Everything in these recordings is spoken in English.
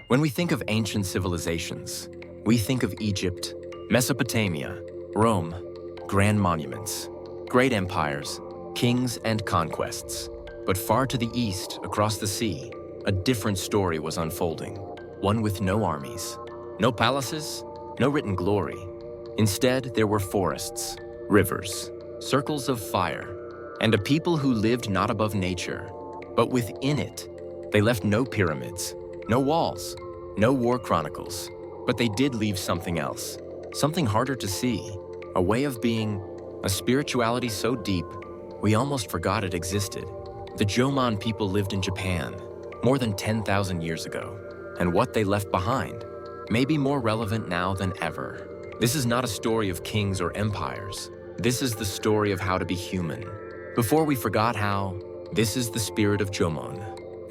When we think of ancient civilizations, we think of Egypt, Mesopotamia, Rome, grand monuments, great empires, kings and conquests. But far to the east, across the sea, a different story was unfolding, one with no armies, no palaces, no written glory. Instead, there were forests, rivers, circles of fire, and a people who lived not above nature, but within it. They left no pyramids, no walls, no war chronicles, but they did leave something else, something harder to see, a way of being, a spirituality so deep, we almost forgot it existed. The Jomon people lived in Japan more than 10,000 years ago, and what they left behind may be more relevant now than ever. This is not a story of kings or empires. This is the story of how to be human. Before we forgot how, this is the spirit of Jomon.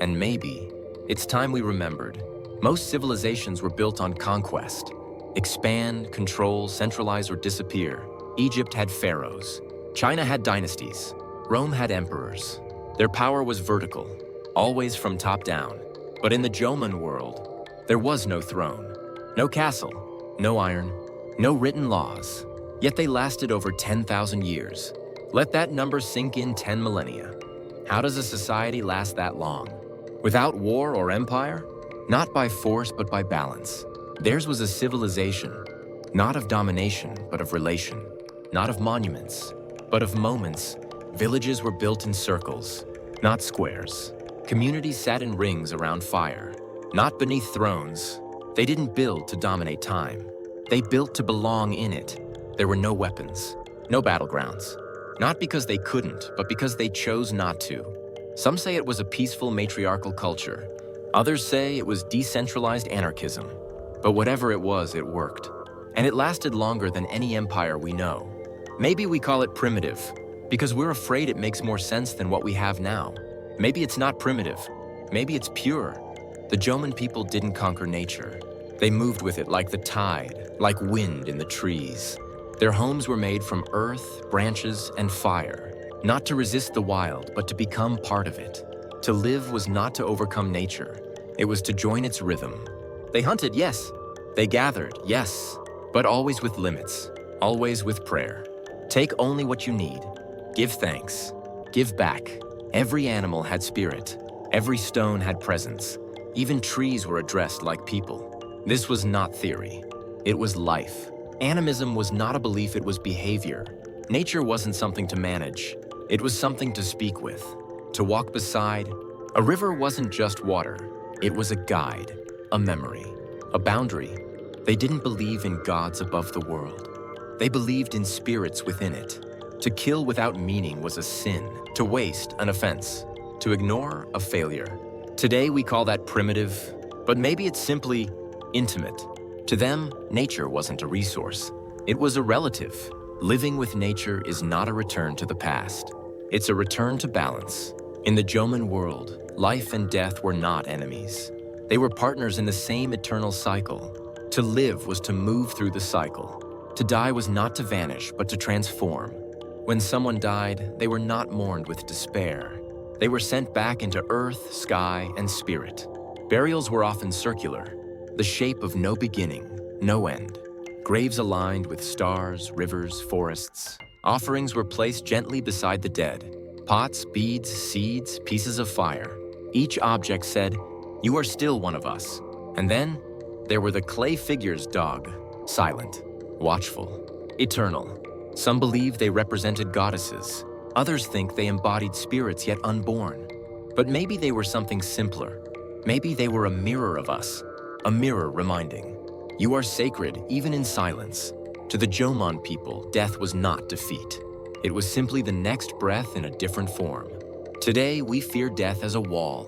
And maybe it's time we remembered. Most civilizations were built on conquest. Expand, control, centralize, or disappear. Egypt had pharaohs. China had dynasties. Rome had emperors. Their power was vertical, always from top down. But in the Jomon world, there was no throne, no castle, no iron, no written laws. Yet they lasted over 10,000 years. Let that number sink in 10 millennia. How does a society last that long? Without war or empire? Not by force, but by balance. Theirs was a civilization, not of domination, but of relation. Not of monuments, but of moments. Villages were built in circles, not squares. Communities sat in rings around fire, not beneath thrones. They didn't build to dominate time. They built to belong in it. There were no weapons, no battlegrounds. Not because they couldn't, but because they chose not to. Some say it was a peaceful matriarchal culture. Others say it was decentralized anarchism. But whatever it was, it worked. And it lasted longer than any empire we know. Maybe we call it primitive, because we're afraid it makes more sense than what we have now. Maybe it's not primitive. Maybe it's pure. The Jomon people didn't conquer nature. They moved with it like the tide, like wind in the trees. Their homes were made from earth, branches, and fire. Not to resist the wild, but to become part of it. To live was not to overcome nature. It was to join its rhythm. They hunted, yes. They gathered, yes. But always with limits, always with prayer. Take only what you need. Give thanks. Give back. Every animal had spirit. Every stone had presence. Even trees were addressed like people. This was not theory. It was life. Animism was not a belief, it was behavior. Nature wasn't something to manage. It was something to speak with, to walk beside. A river wasn't just water. It was a guide, a memory, a boundary. They didn't believe in gods above the world. They believed in spirits within it. To kill without meaning was a sin. To waste, an offense. To ignore, a failure. Today we call that primitive, but maybe it's simply intimate. To them, nature wasn't a resource. It was a relative. Living with nature is not a return to the past. It's a return to balance. In the Jomon world, life and death were not enemies. They were partners in the same eternal cycle. To live was to move through the cycle. To die was not to vanish, but to transform. When someone died, they were not mourned with despair. They were sent back into earth, sky, and spirit. Burials were often circular, the shape of no beginning, no end. Graves aligned with stars, rivers, forests. Offerings were placed gently beside the dead. Pots, beads, seeds, pieces of fire. Each object said, "You are still one of us." And then there were the clay figures dug, silent, watchful, eternal. Some believe they represented goddesses. Others think they embodied spirits yet unborn. But maybe they were something simpler. Maybe they were a mirror of us, a mirror reminding, you are sacred even in silence. To the Jomon people, death was not defeat. It was simply the next breath in a different form. Today, we fear death as a wall.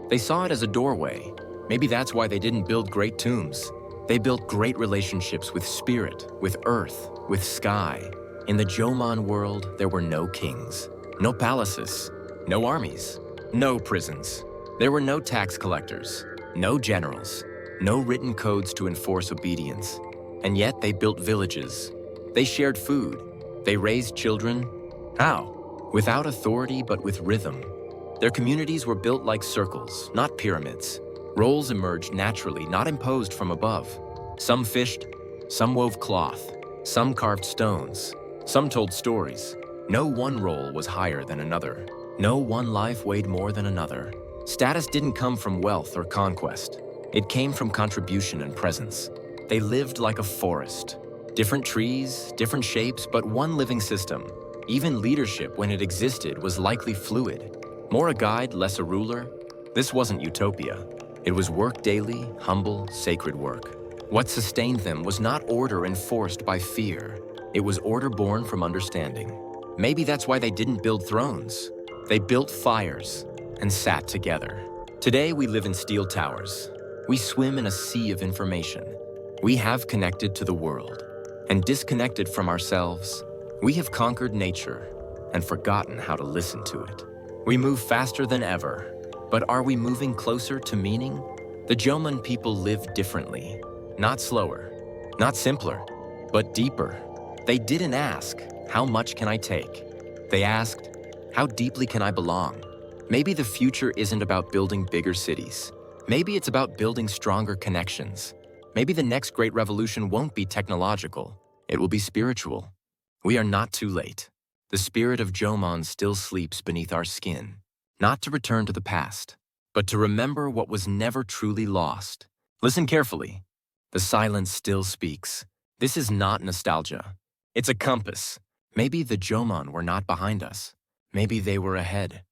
They saw it as a doorway. Maybe that's why they didn't build great tombs. They built great relationships with spirit, with earth, with sky. In the Jomon world, there were no kings, no palaces, no armies, no prisons. There were no tax collectors, no generals, no written codes to enforce obedience. And yet they built villages. They shared food. They raised children. How? Without authority, but with rhythm. Their communities were built like circles, not pyramids. Roles emerged naturally, not imposed from above. Some fished, some wove cloth, some carved stones, some told stories. No one role was higher than another. No one life weighed more than another. Status didn't come from wealth or conquest. It came from contribution and presence. They lived like a forest. Different trees, different shapes, but one living system. Even leadership, when it existed, was likely fluid. More a guide, less a ruler. This wasn't utopia. It was work daily, humble, sacred work. What sustained them was not order enforced by fear. It was order born from understanding. Maybe that's why they didn't build thrones. They built fires and sat together. Today we live in steel towers. We swim in a sea of information. We have connected to the world and disconnected from ourselves. We have conquered nature and forgotten how to listen to it. We move faster than ever. But are we moving closer to meaning? The Jomon people lived differently. Not slower, not simpler, but deeper. They didn't ask, how much can I take? They asked, how deeply can I belong? Maybe the future isn't about building bigger cities. Maybe it's about building stronger connections. Maybe the next great revolution won't be technological. It will be spiritual. We are not too late. The spirit of Jomon still sleeps beneath our skin. Not to return to the past, but to remember what was never truly lost. Listen carefully. The silence still speaks. This is not nostalgia. It's a compass. Maybe the Jomon were not behind us. Maybe they were ahead.